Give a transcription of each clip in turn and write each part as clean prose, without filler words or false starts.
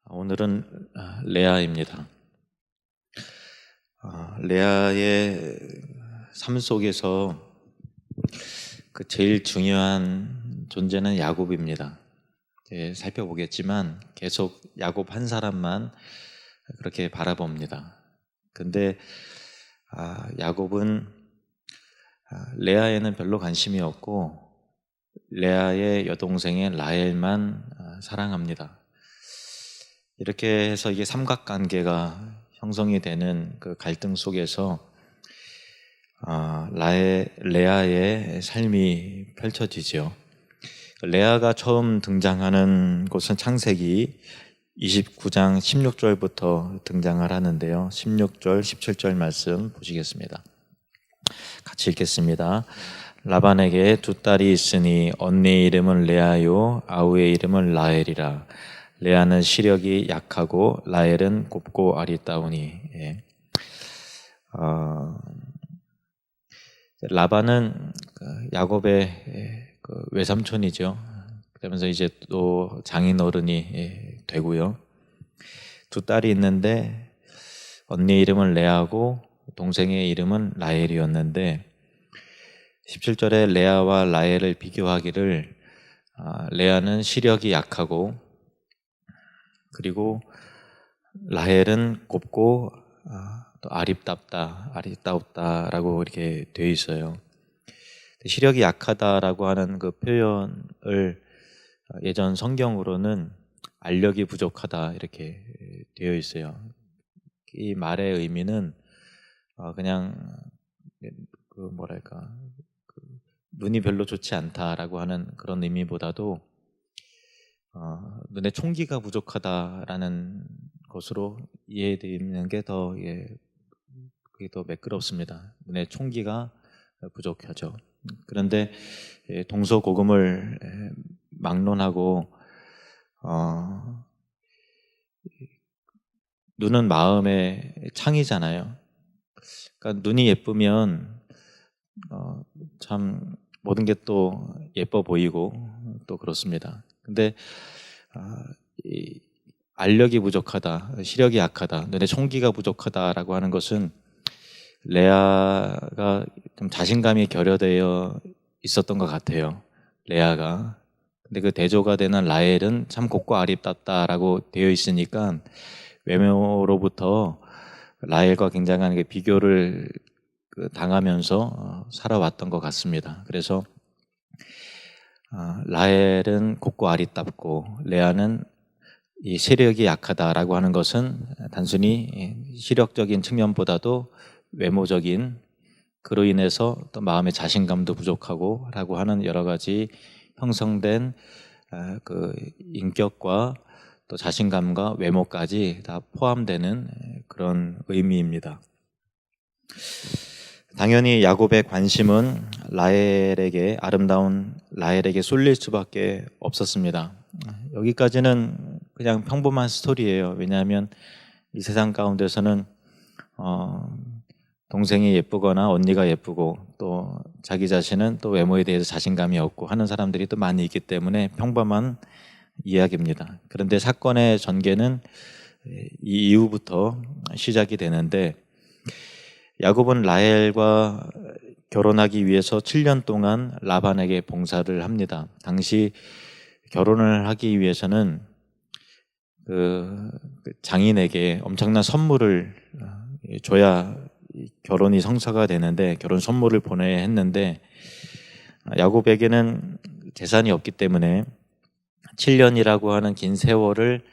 오늘은 레아입니다. 레아의 삶 속에서 제일 중요한 존재는 야곱입니다. 살펴보겠지만 계속 야곱 한 사람만 그렇게 바라봅니다. 근데 야곱은 레아에는 별로 관심이 없고 레아의 여동생의 라헬만 사랑합니다. 이렇게 해서 이게 삼각관계가 형성이 되는 그 갈등 속에서 레아의 삶이 펼쳐지죠. 레아가 처음 등장하는 곳은 창세기 29장 16절부터 등장을 하는데요. 16절, 17절 말씀 보시겠습니다. 같이 읽겠습니다. 라반에게 두 딸이 있으니 언니의 이름은 레아요 아우의 이름은 라헬이라. 레아는 시력이 약하고 라헬은 곱고 아리따우니. 라반은 야곱의 외삼촌이죠. 그러면서 이제 또 장인어른이 되고요. 두 딸이 있는데 언니 이름은 레아고 동생의 이름은 라헬이었는데 17절에 레아와 라헬을 비교하기를 레아는 시력이 약하고 그리고 라헬은 곱고 또 아리따웠다라고 이렇게 되어 있어요. 시력이 약하다라고 하는 그 표현을 예전 성경으로는 알력이 부족하다 이렇게 되어 있어요. 이 말의 의미는 그냥 눈이 별로 좋지 않다라고 하는 그런 의미보다도 눈에 총기가 부족하다라는 것으로 이해되는 게 그게 더 매끄럽습니다. 눈에 총기가 부족하죠. 그런데 동서고금을 막론하고 눈은 마음의 창이잖아요. 그러니까 눈이 예쁘면 참 모든 게 또 예뻐 보이고 또 그렇습니다. 근데 이 알력이 부족하다, 시력이 약하다, 눈에 총기가 부족하다라고 하는 것은 레아가 좀 자신감이 결여되어 있었던 것 같아요. 레아가. 근데 그 대조가 되는 라헬은 참 곱고 아리따다라고 되어 있으니까 외모로부터 라헬과 굉장한 비교를 당하면서 살아왔던 것 같습니다. 그래서 라헬은 곱고 아리따고 레아는 이 시력이 약하다라고 하는 것은 단순히 시력적인 측면보다도 외모적인 그로 인해서 또 마음의 자신감도 부족하고 라고 하는 여러 가지 형성된 그 인격과 또 자신감과 외모까지 다 포함되는 그런 의미입니다. 당연히 야곱의 관심은 아름다운 라헬에게 쏠릴 수밖에 없었습니다. 여기까지는 그냥 평범한 스토리예요. 왜냐하면 이 세상 가운데서는 동생이 예쁘거나 언니가 예쁘고 또 자기 자신은 또 외모에 대해서 자신감이 없고 하는 사람들이 또 많이 있기 때문에 평범한 이야기입니다. 그런데 사건의 전개는 이 이후부터 시작이 되는데 야곱은 라헬과 결혼하기 위해서 7년 동안 라반에게 봉사를 합니다. 당시 결혼을 하기 위해서는 그 장인에게 엄청난 선물을 줘야 결혼이 성사가 되는데 결혼 선물을 보내야 했는데 야곱에게는 재산이 없기 때문에 7년이라고 하는 긴 세월을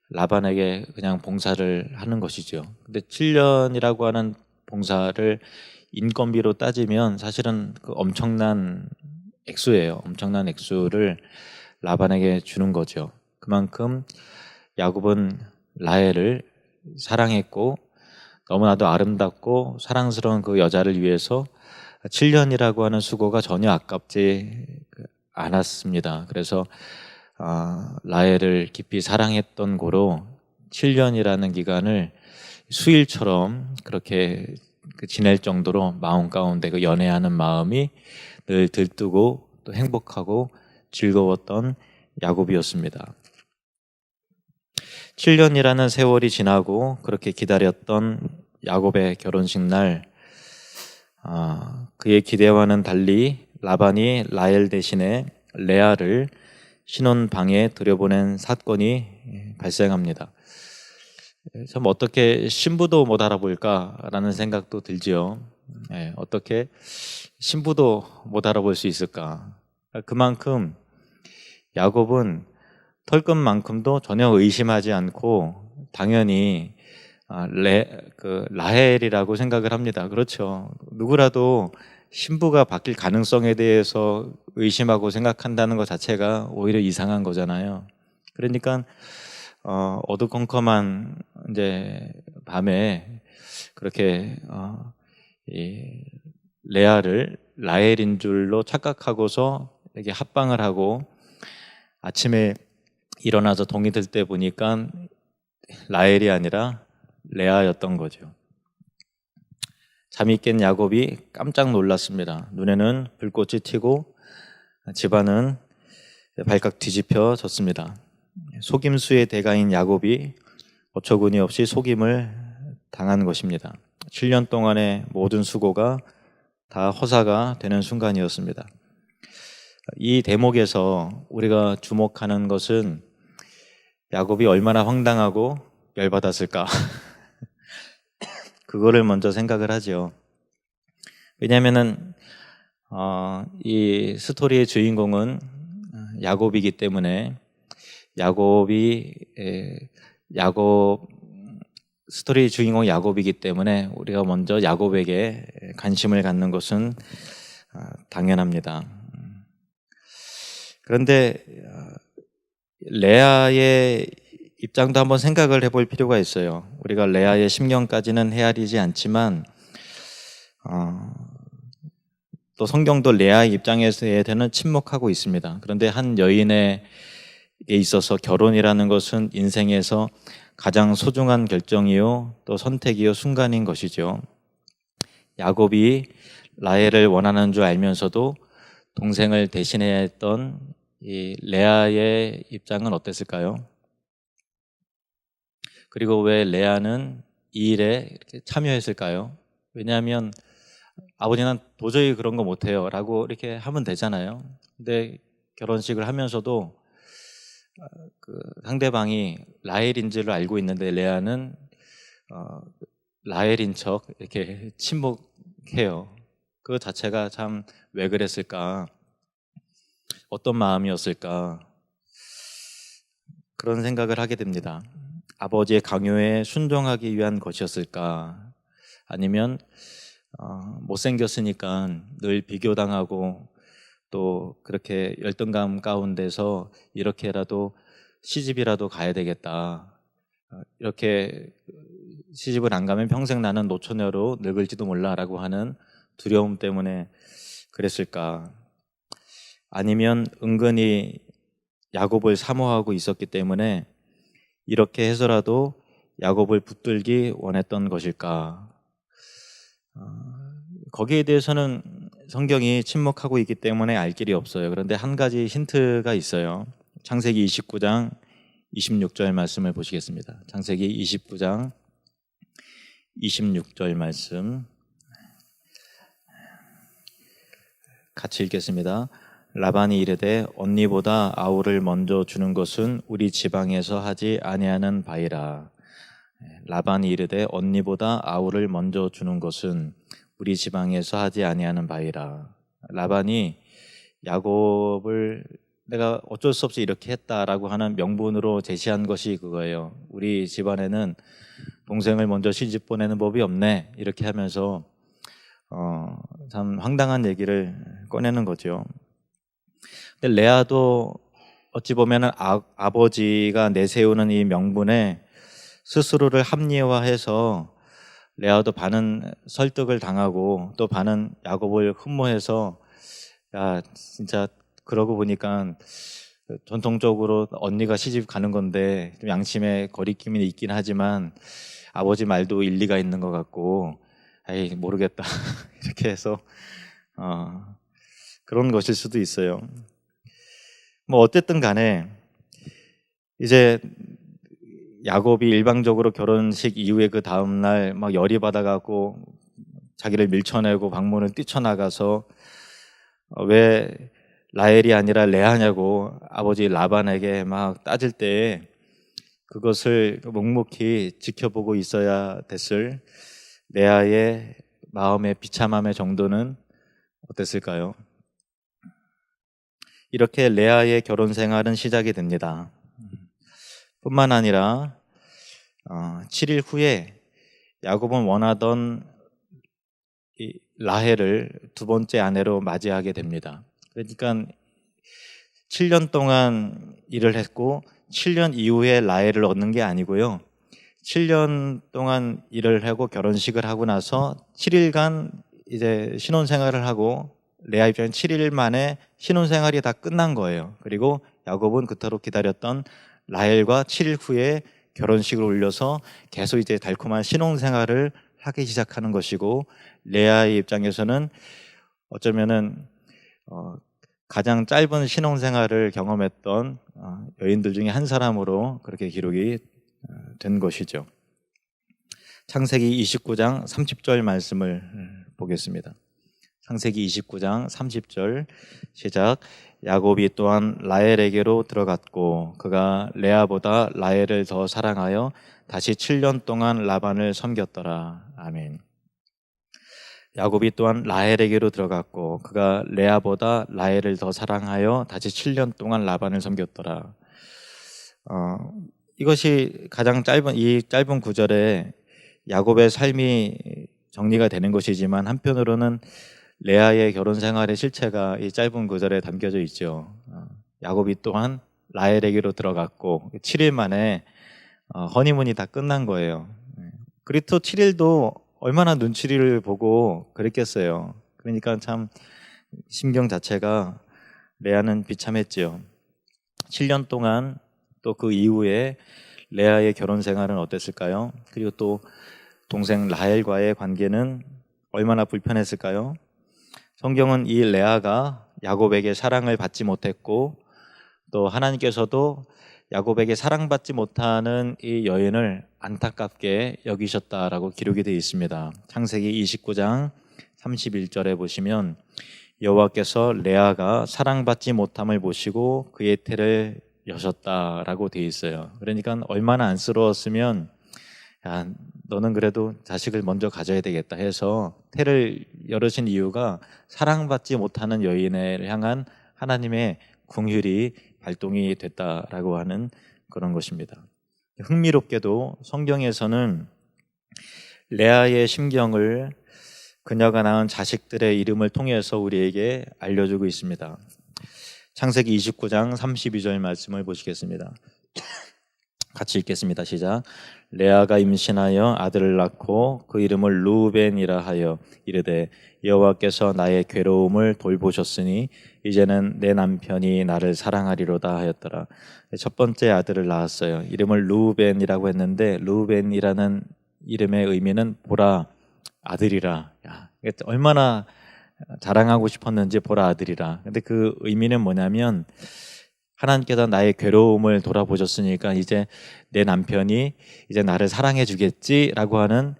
라반에게 그냥 봉사를 하는 것이죠. 근데 7년이라고 하는 봉사를 인건비로 따지면 사실은 엄청난 액수예요. 엄청난 액수를 라반에게 주는 거죠. 그만큼 야곱은 라헬을 사랑했고 너무나도 아름답고 사랑스러운 그 여자를 위해서 7년이라고 하는 수고가 전혀 아깝지 않았습니다. 그래서 라헬을 깊이 사랑했던 고로 7년이라는 기간을 수일처럼 그렇게 지낼 정도로 마음 가운데 연애하는 마음이 늘 들뜨고 또 행복하고 즐거웠던 야곱이었습니다. 7년이라는 세월이 지나고 그렇게 기다렸던 야곱의 결혼식 날, 그의 기대와는 달리 라반이 라헬 대신에 레아를 신혼방에 들여보낸 사건이 발생합니다. 참 어떻게 신부도 못 알아볼까라는 생각도 들지요. 어떻게 신부도 못 알아볼 수 있을까? 그만큼 야곱은 털끝만큼도 전혀 의심하지 않고 당연히 라헬이라고 생각을 합니다. 그렇죠. 누구라도 신부가 바뀔 가능성에 대해서 의심하고 생각한다는 것 자체가 오히려 이상한 거잖아요. 그러니까 어두컴컴한 이제 밤에 그렇게 이 레아를 라헬인 줄로 착각하고서 이렇게 합방을 하고 아침에 일어나서 동이 들 때 보니까 라헬이 아니라 레아였던 거죠. 잠이 깬 야곱이 깜짝 놀랐습니다. 눈에는 불꽃이 튀고 집안은 발칵 뒤집혀졌습니다. 속임수의 대가인 야곱이 어처구니 없이 속임을 당한 것입니다. 7년 동안의 모든 수고가 다 허사가 되는 순간이었습니다. 이 대목에서 우리가 주목하는 것은 야곱이 얼마나 황당하고 열받았을까 그거를 먼저 생각을 하죠. 왜냐하면은 이 스토리의 주인공은 야곱이기 때문에 스토리의 주인공이 야곱이기 때문에 우리가 먼저 야곱에게 관심을 갖는 것은 당연합니다. 그런데 레아의 입장도 한번 생각을 해볼 필요가 있어요. 우리가 레아의 심경까지는 헤아리지 않지만 또 성경도 레아의 입장에서 대해서는 침묵하고 있습니다. 그런데 한 여인에 있어서 결혼이라는 것은 인생에서 가장 소중한 결정이요 또 선택이요 순간인 것이죠. 야곱이 라헬을 원하는 줄 알면서도 동생을 대신해야 했던 이 레아의 입장은 어땠을까요? 그리고 왜 레아는 이 일에 이렇게 참여했을까요? 왜냐하면 아버지는 도저히 그런 거 못해요 라고 이렇게 하면 되잖아요. 근데 결혼식을 하면서도 그 상대방이 라헬인 줄 알고 있는데 레아는 라헬인 척 이렇게 침묵해요. 그 자체가 참 왜 그랬을까? 어떤 마음이었을까? 그런 생각을 하게 됩니다. 아버지의 강요에 순종하기 위한 것이었을까? 아니면 못생겼으니까 늘 비교당하고 또 그렇게 열등감 가운데서 이렇게라도 시집이라도 가야 되겠다. 이렇게 시집을 안 가면 평생 나는 노처녀로 늙을지도 몰라라고 하는 두려움 때문에 그랬을까? 아니면 은근히 야곱을 사모하고 있었기 때문에 이렇게 해서라도 야곱을 붙들기 원했던 것일까? 거기에 대해서는 성경이 침묵하고 있기 때문에 알 길이 없어요. 그런데 한 가지 힌트가 있어요. 창세기 29장 26절 말씀을 보시겠습니다. 창세기 29장 26절 말씀 같이 읽겠습니다. 라반이 이르되 언니보다 아우를 먼저 주는 것은 우리 지방에서 하지 아니하는 바이라. 라반이 이르되 언니보다 아우를 먼저 주는 것은 우리 지방에서 하지 아니하는 바이라. 라반이 야곱을 내가 어쩔 수 없이 이렇게 했다라고 하는 명분으로 제시한 것이 그거예요. 우리 집안에는 동생을 먼저 시집 보내는 법이 없네 이렇게 하면서 참 황당한 얘기를 꺼내는 거죠. 근데 레아도 어찌 보면은 아버지가 내세우는 이 명분에 스스로를 합리화해서 레아도 반은 설득을 당하고 또 반은 야곱을 흠모해서 야 진짜 그러고 보니까 전통적으로 언니가 시집 가는 건데 좀 양심의 거리낌이 있긴 하지만 아버지 말도 일리가 있는 것 같고 에이 모르겠다 이렇게 해서 그런 것일 수도 있어요. 뭐 어쨌든 간에 이제 야곱이 일방적으로 결혼식 이후에 그 다음날 막 열이 받아갖고 자기를 밀쳐내고 방문을 뛰쳐나가서 왜 라헬이 아니라 레아냐고 아버지 라반에게 막 따질 때 그것을 묵묵히 지켜보고 있어야 됐을 레아의 마음의 비참함의 정도는 어땠을까요? 이렇게 레아의 결혼 생활은 시작이 됩니다. 뿐만 아니라 7일 후에 야곱은 원하던 이 라헬을 두 번째 아내로 맞이하게 됩니다. 그러니까 7년 동안 일을 했고 7년 이후에 라헬을 얻는 게 아니고요. 7년 동안 일을 하고 결혼식을 하고 나서 7일간 이제 신혼생활을 하고 레아 입장은 7일 만에 신혼생활이 다 끝난 거예요. 그리고 야곱은 그토록 기다렸던 라헬과 7일 후에 결혼식을 올려서 계속 이제 달콤한 신혼생활을 하기 시작하는 것이고, 레아의 입장에서는 어쩌면은 가장 짧은 신혼생활을 경험했던 여인들 중에 한 사람으로 그렇게 기록이 된 것이죠. 창세기 29장 30절 말씀을 보겠습니다. 창세기 29장 30절 시작. 야곱이 또한 라헬에게로 들어갔고 그가 레아보다 라헬을 더 사랑하여 다시 7년 동안 라반을 섬겼더라. 아멘. 야곱이 또한 라헬에게로 들어갔고 그가 레아보다 라헬을 더 사랑하여 다시 7년 동안 라반을 섬겼더라. 이것이 가장 이 짧은 구절에 야곱의 삶이 정리가 되는 것이지만, 한편으로는 레아의 결혼 생활의 실체가 이 짧은 구절에 담겨져 있죠. 야곱이 또한 라헬에게로 들어갔고 7일 만에 허니문이 다 끝난 거예요. 그리고 7일도 얼마나 눈치를 보고 그랬겠어요. 그러니까 참 심경 자체가 레아는 비참했지요. 7년 동안 또 그 이후에 레아의 결혼 생활은 어땠을까요? 그리고 또 동생 라헬과의 관계는 얼마나 불편했을까요? 성경은 이 레아가 야곱에게 사랑을 받지 못했고 또 하나님께서도 야곱에게 사랑받지 못하는 이 여인을 안타깝게 여기셨다라고 기록이 되어 있습니다. 창세기 29장 31절에 보시면 여호와께서 레아가 사랑받지 못함을 보시고 그의 태를 여셨다라고 되어 있어요. 그러니까 얼마나 안쓰러웠으면, 야, 너는 그래도 자식을 먼저 가져야 되겠다 해서 태를 열으신 이유가 사랑받지 못하는 여인을 향한 하나님의 긍휼이 발동이 됐다라고 하는 그런 것입니다. 흥미롭게도 성경에서는 레아의 심경을 그녀가 낳은 자식들의 이름을 통해서 우리에게 알려주고 있습니다. 창세기 29장 32절 말씀을 보시겠습니다. 같이 읽겠습니다. 시작. 레아가 임신하여 아들을 낳고 그 이름을 르우벤이라 하여 이르되 여호와께서 나의 괴로움을 돌보셨으니 이제는 내 남편이 나를 사랑하리로다 하였더라. 첫 번째 아들을 낳았어요. 이름을 르우벤이라고 했는데 르우벤이라는 이름의 의미는 보라 아들이라. 야, 얼마나 자랑하고 싶었는지 보라 아들이라. 근데 그 의미는 뭐냐면 하나님께서 나의 괴로움을 돌아보셨으니까 이제 내 남편이 이제 나를 사랑해 주겠지라고 하는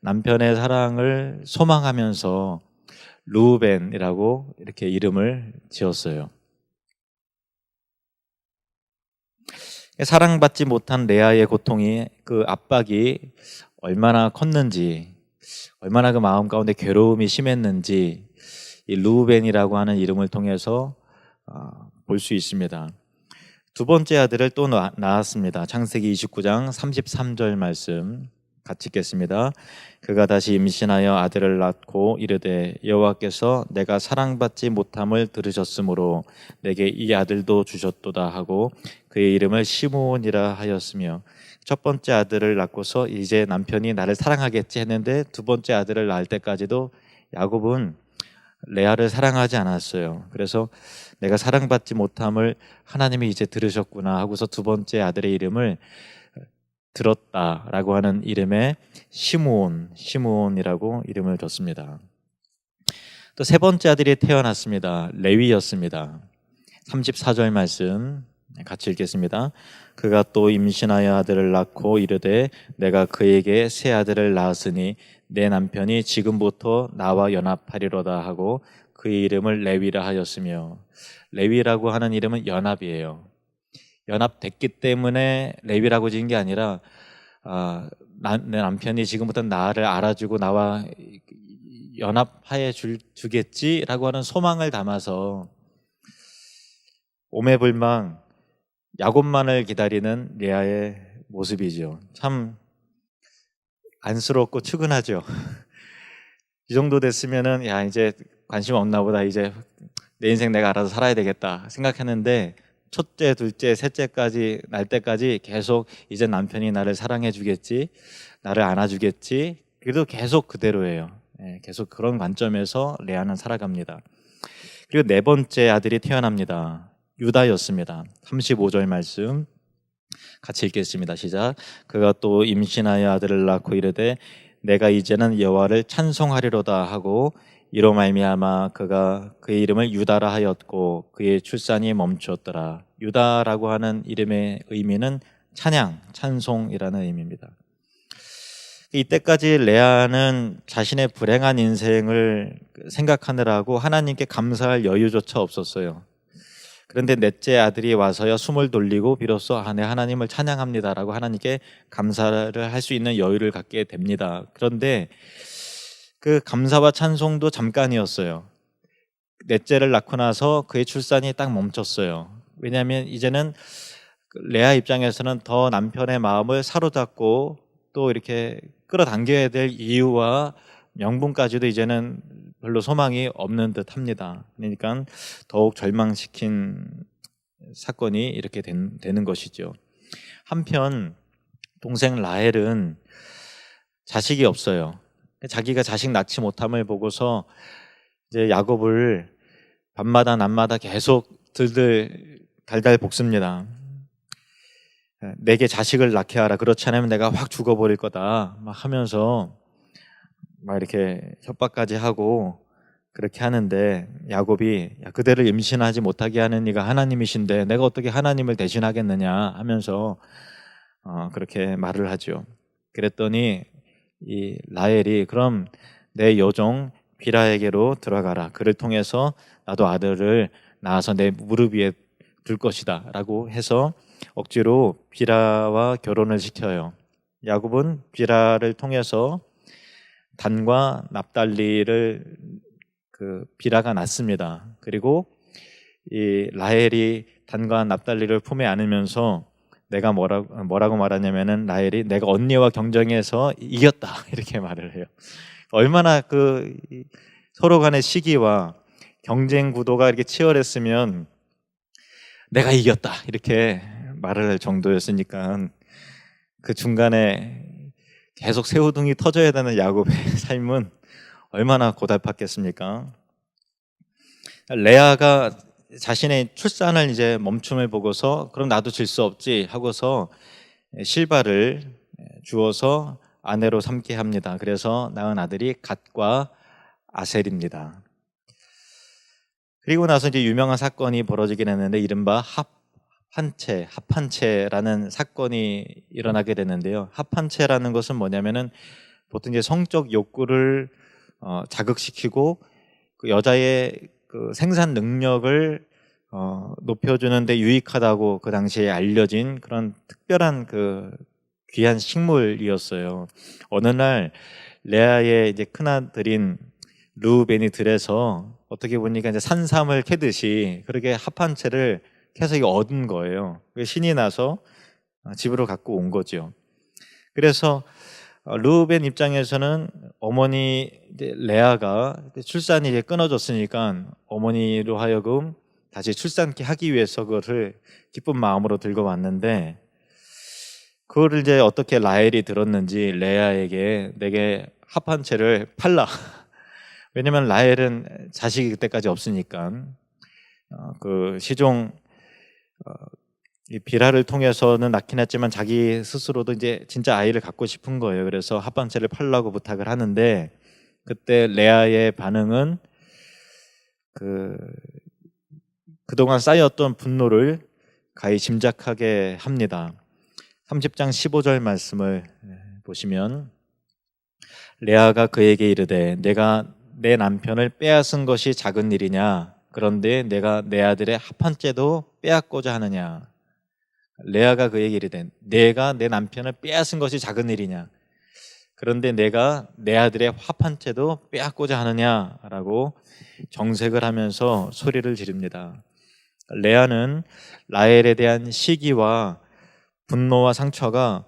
남편의 사랑을 소망하면서 르우벤이라고 이렇게 이름을 지었어요. 사랑받지 못한 레아의 고통이, 그 압박이 얼마나 컸는지, 얼마나 그 마음 가운데 괴로움이 심했는지 이 르우벤이라고 하는 이름을 통해서 볼 수 있습니다. 두 번째 아들을 또 낳았습니다. 창세기 29장 33절 말씀 같이 읽겠습니다. 그가 다시 임신하여 아들을 낳고 이르되 여호와께서 내가 사랑받지 못함을 들으셨으므로 내게 이 아들도 주셨도다 하고 그의 이름을 시므온이라 하였으며, 첫 번째 아들을 낳고서 이제 남편이 나를 사랑하겠지 했는데 두 번째 아들을 낳을 때까지도 야곱은 레아를 사랑하지 않았어요. 그래서 내가 사랑받지 못함을 하나님이 이제 들으셨구나 하고서 두 번째 아들의 이름을 들었다라고 하는 이름에 시므온이라고 이름을 줬습니다. 또 세 번째 아들이 태어났습니다. 레위였습니다. 34절 말씀 같이 읽겠습니다. 그가 또 임신하여 아들을 낳고 이르되 내가 그에게 새 아들을 낳았으니 내 남편이 지금부터 나와 연합하리로다 하고 그의 이름을 레위라 하였으며, 레위라고 하는 이름은 연합이에요. 연합됐기 때문에 레위라고 지은 게 아니라 내 남편이 지금부터 나를 알아주고 나와 연합하여 주겠지라고 하는 소망을 담아서 오매불망 야곱만을 기다리는 레아의 모습이죠. 참 안쓰럽고 측은하죠. 이 정도 됐으면은 야 이제 관심 없나 보다, 이제 내 인생 내가 알아서 살아야 되겠다 생각했는데, 첫째, 둘째, 셋째까지 날 때까지 계속 이제 남편이 나를 사랑해 주겠지, 나를 안아주겠지, 그래도 계속 그대로예요. 계속 그런 관점에서 레아는 살아갑니다. 그리고 네 번째 아들이 태어납니다. 유다였습니다. 35절 말씀 같이 읽겠습니다. 시작. 그가 또 임신하여 아들을 낳고 이르되 내가 이제는 여호와를 찬송하리로다 하고 이로 말미암아 그가 그의 이름을 유다라 하였고 그의 출산이 멈추었더라. 유다라고 하는 이름의 의미는 찬양, 찬송이라는 의미입니다. 이때까지 레아는 자신의 불행한 인생을 생각하느라고 하나님께 감사할 여유조차 없었어요. 그런데 넷째 아들이 와서야 숨을 돌리고 비로소 내 하나님을 찬양합니다라고 하나님께 감사를 할 수 있는 여유를 갖게 됩니다. 그런데 그 감사와 찬송도 잠깐이었어요. 넷째를 낳고 나서 그의 출산이 딱 멈췄어요. 왜냐하면 이제는 레아 입장에서는 더 남편의 마음을 사로잡고 또 이렇게 끌어당겨야 될 이유와 명분까지도 이제는 별로 소망이 없는 듯 합니다. 그러니까 더욱 절망시킨 사건이 이렇게 되는 것이죠. 한편 동생 라헬은 자식이 없어요. 자기가 자식 낳지 못함을 보고서 이제 야곱을 밤마다 낮마다 계속 달달 볶습니다. 내게 자식을 낳게 하라, 그렇지 않으면 내가 확 죽어버릴 거다 막 하면서 막 이렇게 협박까지 하고 그렇게 하는데, 야곱이 그대를 임신하지 못하게 하는 이가 하나님이신데 내가 어떻게 하나님을 대신하겠느냐 하면서 그렇게 말을 하죠. 그랬더니 이 라헬이 그럼 내 여종 비라에게로 들어가라, 그를 통해서 나도 아들을 낳아서 내 무릎 위에 둘 것이다 라고 해서 억지로 비라와 결혼을 시켜요. 야곱은 비라를 통해서 단과 납달리를 비라가 낳습니다. 그리고 이 라헬이 단과 납달리를 품에 안으면서 내가 뭐라고 말하냐면은, 라헬이 내가 언니와 경쟁해서 이겼다 이렇게 말을 해요. 얼마나 서로 간의 시기와 경쟁 구도가 이렇게 치열했으면 내가 이겼다 이렇게 말을 할 정도였으니까 그 중간에 계속 새우등이 터져야 되는 야곱의 삶은 얼마나 고달팠겠습니까? 레아가 자신의 출산을 이제 멈춤을 보고서 그럼 나도 질 수 없지 하고서 실바를 주어서 아내로 삼게 합니다. 그래서 낳은 아들이 갓과 아셀입니다. 그리고 나서 이제 유명한 사건이 벌어지긴 했는데, 이른바 합한채라는 사건이 일어나게 되는데요. 합한채라는 것은 뭐냐면은 보통 이제 성적 욕구를 자극시키고 그 여자의 그 생산 능력을 높여주는데 유익하다고 그 당시에 알려진 그런 특별한 귀한 식물이었어요. 어느 날 레아의 이제 큰아들인 르우벤이 들에서 어떻게 보니까 이제 산삼을 캐듯이 그렇게 합한채를 캐서 얻은 거예요. 신이 나서 집으로 갖고 온 거죠. 그래서 르우벤 입장에서는 어머니 레아가 출산이 이제 끊어졌으니까 어머니로 하여금 다시 출산케 하기 위해서 그것을 기쁜 마음으로 들고 왔는데, 그거를 이제 어떻게 라헬이 들었는지 레아에게 내게 합한채를 팔라. 왜냐면 라헬은 자식이 그때까지 없으니까 그 시종 이 비라를 통해서는 낳긴 했지만 자기 스스로도 이제 진짜 아이를 갖고 싶은 거예요. 그래서 합한채를 팔라고 부탁을 하는데, 그때 레아의 반응은 그동안 쌓였던 분노를 가히 짐작하게 합니다. 30장 15절 말씀을 보시면 레아가 그에게 이르되 내가 내 남편을 빼앗은 것이 작은 일이냐? 그런데 내가 내 아들의 합한째도 빼앗고자 하느냐? 레아가 그에게 이르되 내가 내 남편을 빼앗은 것이 작은 일이냐? 그런데 내가 내 아들의 합한째도 빼앗고자 하느냐라고 정색을 하면서 소리를 지릅니다. 레아는 라헬에 대한 시기와 분노와 상처가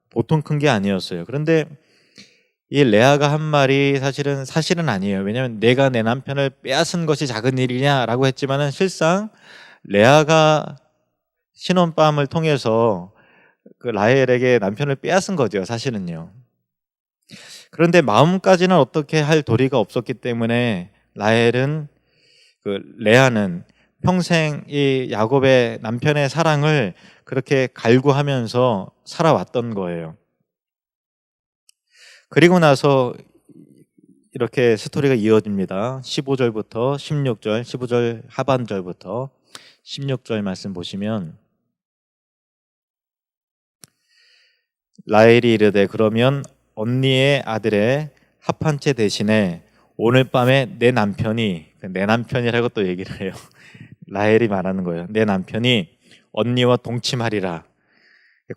보통 큰 게 아니었어요. 그런데 이 레아가 한 말이 사실은 아니에요. 왜냐하면 내가 내 남편을 빼앗은 것이 작은 일이냐라고 했지만은 실상 레아가 신혼밤을 통해서 그 라헬에게 남편을 빼앗은 거죠. 사실은요. 그런데 마음까지는 어떻게 할 도리가 없었기 때문에 레아는 평생 이 야곱의 남편의 사랑을 그렇게 갈구하면서 살아왔던 거예요. 그리고 나서 이렇게 스토리가 이어집니다. 15절부터 16절, 15절 하반절부터 16절 말씀 보시면 라헬이 이르되 그러면 언니의 아들의 합한채 대신에 오늘 밤에 내 남편이라고 또 얘기를 해요. 라헬이 말하는 거예요. 내 남편이 언니와 동침하리라.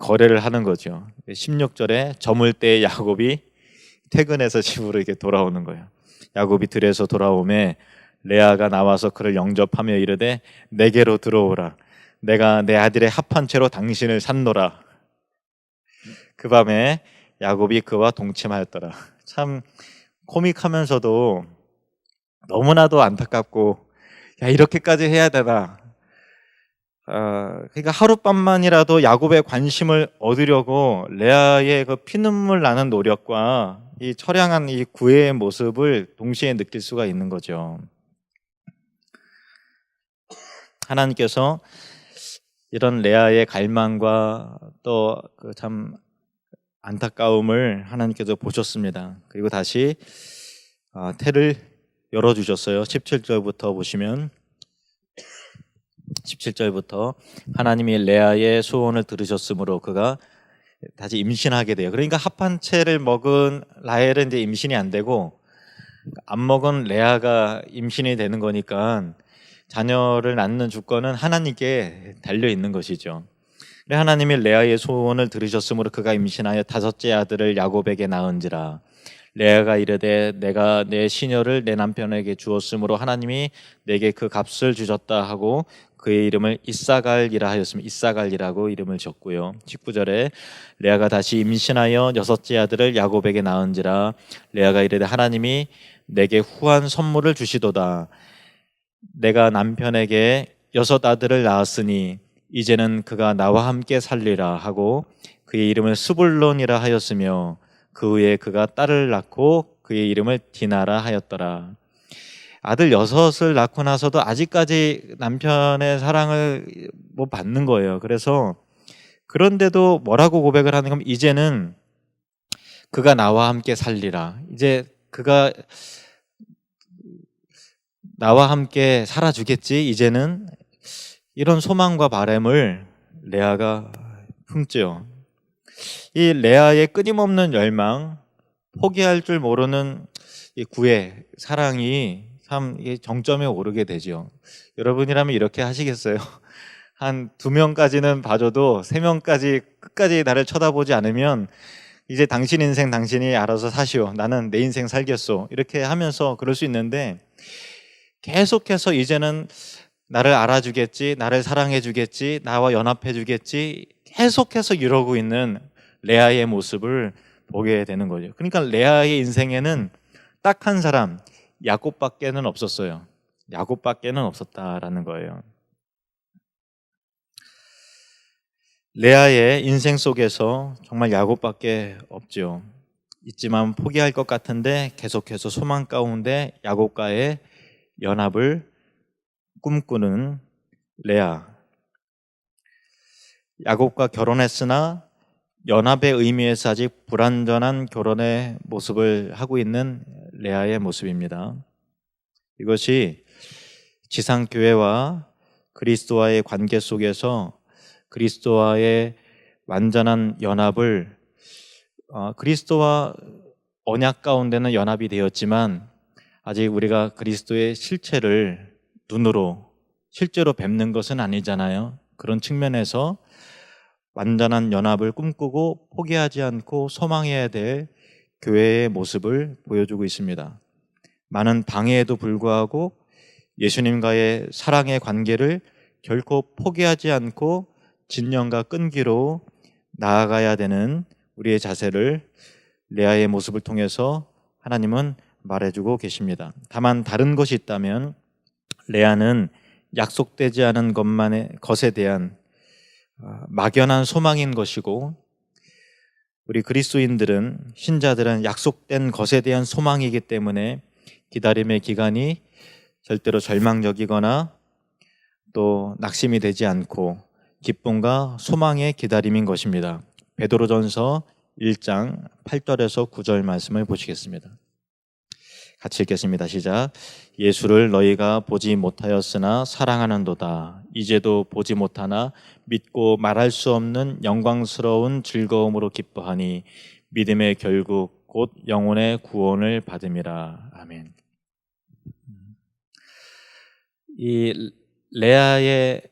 거래를 하는 거죠. 16절에 저물 때 야곱이 퇴근해서 집으로 이렇게 돌아오는 거예요. 야곱이 들에서 돌아오매 레아가 나와서 그를 영접하며 이르되 내게로 들어오라. 내가 내 아들의 합한 채로 당신을 산노라. 그 밤에 야곱이 그와 동침하였더라. 참 코믹하면서도 너무나도 안타깝고 야 이렇게까지 해야 되나. 그러니까 하룻밤만이라도 야곱의 관심을 얻으려고 레아의 그 피눈물 나는 노력과 이 처량한 이 구애의 모습을 동시에 느낄 수가 있는 거죠. 하나님께서 이런 레아의 갈망과 또 그 참 안타까움을 하나님께서 보셨습니다. 그리고 다시 태를 열어주셨어요. 17절부터 보시면 17절부터 하나님이 레아의 소원을 들으셨으므로 그가 다시 임신하게 돼요. 그러니까 합한 채를 먹은 라헬은 이제 임신이 안 되고 안 먹은 레아가 임신이 되는 거니까 자녀를 낳는 주권은 하나님께 달려 있는 것이죠. 하나님이 레아의 소원을 들으셨으므로 그가 임신하여 다섯째 아들을 야곱에게 낳은지라. 레아가 이르되 내가 내 시녀를 내 남편에게 주었으므로 하나님이 내게 그 값을 주셨다 하고 그의 이름을 이사갈이라 하였으면 이사갈이라고 이름을 졌고요. 19절에 레아가 다시 임신하여 여섯째 아들을 야곱에게 낳은지라. 레아가 이르되 하나님이 내게 후한 선물을 주시도다. 내가 남편에게 여섯 아들을 낳았으니 이제는 그가 나와 함께 살리라 하고 그의 이름을 스불론이라 하였으며 그 후에 그가 딸을 낳고 그의 이름을 디나라 하였더라. 아들 여섯을 낳고 나서도 아직까지 남편의 사랑을 못 받는 거예요. 그래서 그런데도 뭐라고 고백을 하는 건 이제는 그가 나와 함께 살리라. 이제 그가 나와 함께 살아주겠지. 이제는 이런 소망과 바람을 레아가 품죠. 이 레아의 끊임없는 열망, 포기할 줄 모르는 이 구애, 사랑이 참 정점에 오르게 되죠. 여러분이라면 이렇게 하시겠어요? 한 2명까지는 봐줘도 3명까지 끝까지 나를 쳐다보지 않으면 이제 당신 인생 당신이 알아서 사시오. 나는 내 인생 살겠소. 이렇게 하면서 그럴 수 있는데 계속해서 이제는 나를 알아주겠지, 나를 사랑해주겠지, 나와 연합해주겠지 계속해서 이러고 있는 레아의 모습을 보게 되는 거죠. 그러니까 레아의 인생에는 딱 한 사람, 야곱밖에는 없었어요. 야곱밖에는 없었다라는 거예요. 레아의 인생 속에서 정말 야곱밖에 없죠. 있지만 포기할 것 같은데 계속해서 소망 가운데 야곱과의 연합을 꿈꾸는 레아. 야곱과 결혼했으나 연합의 의미에서 아직 불완전한 결혼의 모습을 하고 있는 레아의 모습입니다. 이것이 지상교회와 그리스도와의 관계 속에서 그리스도와의 완전한 연합을 그리스도와 언약 가운데는 연합이 되었지만 아직 우리가 그리스도의 실체를 눈으로 실제로 뵙는 것은 아니잖아요. 그런 측면에서 완전한 연합을 꿈꾸고 포기하지 않고 소망해야 될 교회의 모습을 보여주고 있습니다. 많은 방해에도 불구하고 예수님과의 사랑의 관계를 결코 포기하지 않고 진정과 끈기로 나아가야 되는 우리의 자세를 레아의 모습을 통해서 하나님은 말해주고 계십니다. 다만 다른 것이 있다면 레아는 약속되지 않은 것에 대한 막연한 소망인 것이고, 우리 그리스도인들은, 신자들은 약속된 것에 대한 소망이기 때문에 기다림의 기간이 절대로 절망적이거나 또 낙심이 되지 않고 기쁨과 소망의 기다림인 것입니다. 베드로전서 1장 8절에서 9절 말씀을 보시겠습니다. 같이 읽겠습니다. 시작. 예수를 너희가 보지 못하였으나 사랑하는도다. 이제도 보지 못하나 믿고 말할 수 없는 영광스러운 즐거움으로 기뻐하니 믿음의 결국 곧 영혼의 구원을 받음이라. 아멘. 이 레아의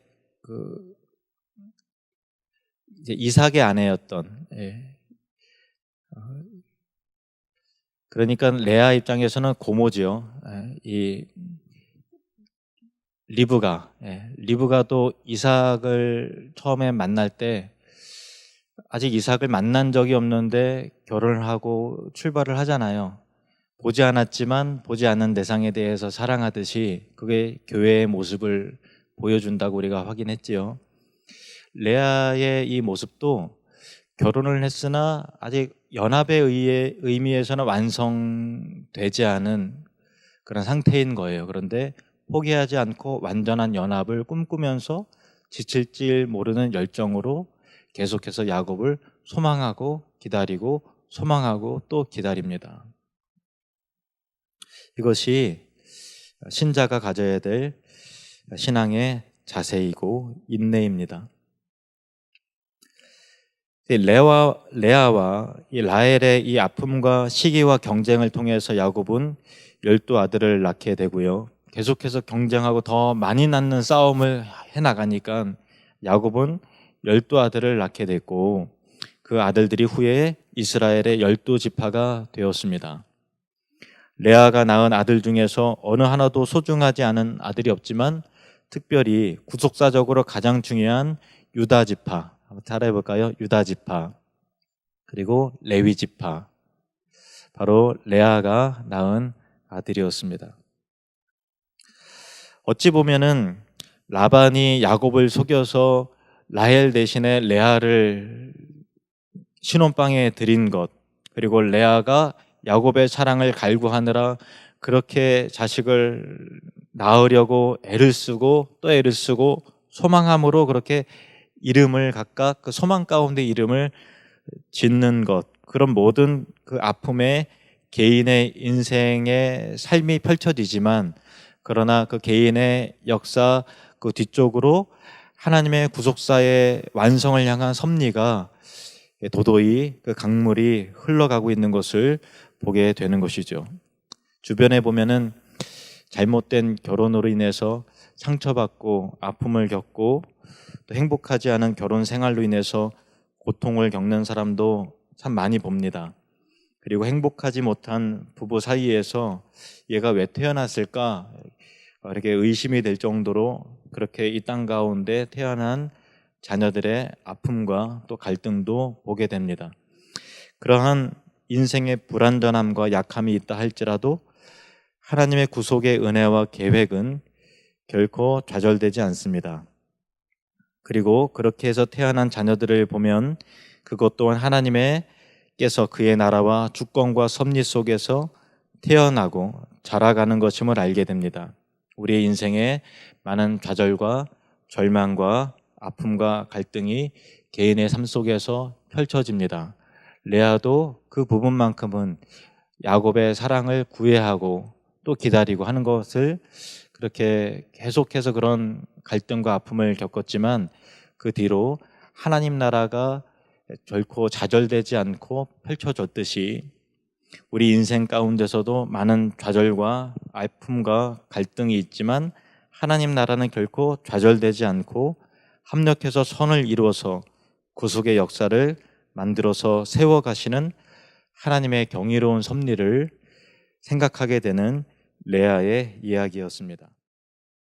이제 이삭의 아내였던, 그러니까 레아 입장에서는 고모지요. 이 리브가도 이삭을 처음에 만날 때 아직 이삭을 만난 적이 없는데 결혼을 하고 출발을 하잖아요. 보지 않았지만 보지 않는 대상에 대해서 사랑하듯이 그게 교회의 모습을 보여준다고 우리가 확인했지요. 레아의 이 모습도 결혼을 했으나 아직 연합의 의미에서는 완성되지 않은 그런 상태인 거예요. 그런데 포기하지 않고 완전한 연합을 꿈꾸면서 지칠 줄 모르는 열정으로 계속해서 야곱을 소망하고 기다리고 소망하고 또 기다립니다. 이것이 신자가 가져야 될 신앙의 자세이고 인내입니다. 레아와 이 라헬의 이 아픔과 시기와 경쟁을 통해서 야곱은 12아들을 낳게 되고요. 계속해서 경쟁하고 더 많이 낳는 싸움을 해나가니까 야곱은 12아들을 낳게 됐고, 그 아들들이 후에 이스라엘의 12지파가 되었습니다. 레아가 낳은 아들 중에서 어느 하나도 소중하지 않은 아들이 없지만 특별히 구속사적으로 가장 중요한 유다지파, 한번 따라해볼까요? 유다지파, 그리고 레위지파, 바로 레아가 낳은 아들이었습니다. 어찌 보면은 라반이 야곱을 속여서 라헬 대신에 레아를 신혼방에 들인 것, 그리고 레아가 야곱의 사랑을 갈구하느라 그렇게 자식을 낳으려고 애를 쓰고 또 애를 쓰고 소망함으로 그렇게 이름을 각각 그 소망 가운데 이름을 짓는 것, 그런 모든 그 아픔에 개인의 인생의 삶이 펼쳐지지만, 그러나 그 개인의 역사 그 뒤쪽으로 하나님의 구속사의 완성을 향한 섭리가 도도히 그 강물이 흘러가고 있는 것을 보게 되는 것이죠. 주변에 보면은 잘못된 결혼으로 인해서 상처받고 아픔을 겪고 또 행복하지 않은 결혼 생활로 인해서 고통을 겪는 사람도 참 많이 봅니다. 그리고 행복하지 못한 부부 사이에서 얘가 왜 태어났을까 이렇게 의심이 될 정도로 그렇게 이 땅 가운데 태어난 자녀들의 아픔과 또 갈등도 보게 됩니다. 그러한 인생의 불완전함과 약함이 있다 할지라도 하나님의 구속의 은혜와 계획은 결코 좌절되지 않습니다. 그리고 그렇게 해서 태어난 자녀들을 보면 그것 또한 하나님께서 그의 나라와 주권과 섭리 속에서 태어나고 자라가는 것임을 알게 됩니다. 우리의 인생에 많은 좌절과 절망과 아픔과 갈등이 개인의 삶 속에서 펼쳐집니다. 레아도 그 부분만큼은 야곱의 사랑을 구애하고 또 기다리고 하는 것을 그렇게 계속해서 그런 갈등과 아픔을 겪었지만 그 뒤로 하나님 나라가 결코 좌절되지 않고 펼쳐졌듯이 우리 인생 가운데서도 많은 좌절과 아픔과 갈등이 있지만 하나님 나라는 결코 좌절되지 않고 합력해서 선을 이루어서 구속의 역사를 만들어서 세워가시는 하나님의 경이로운 섭리를 생각하게 되는 레아의 이야기였습니다.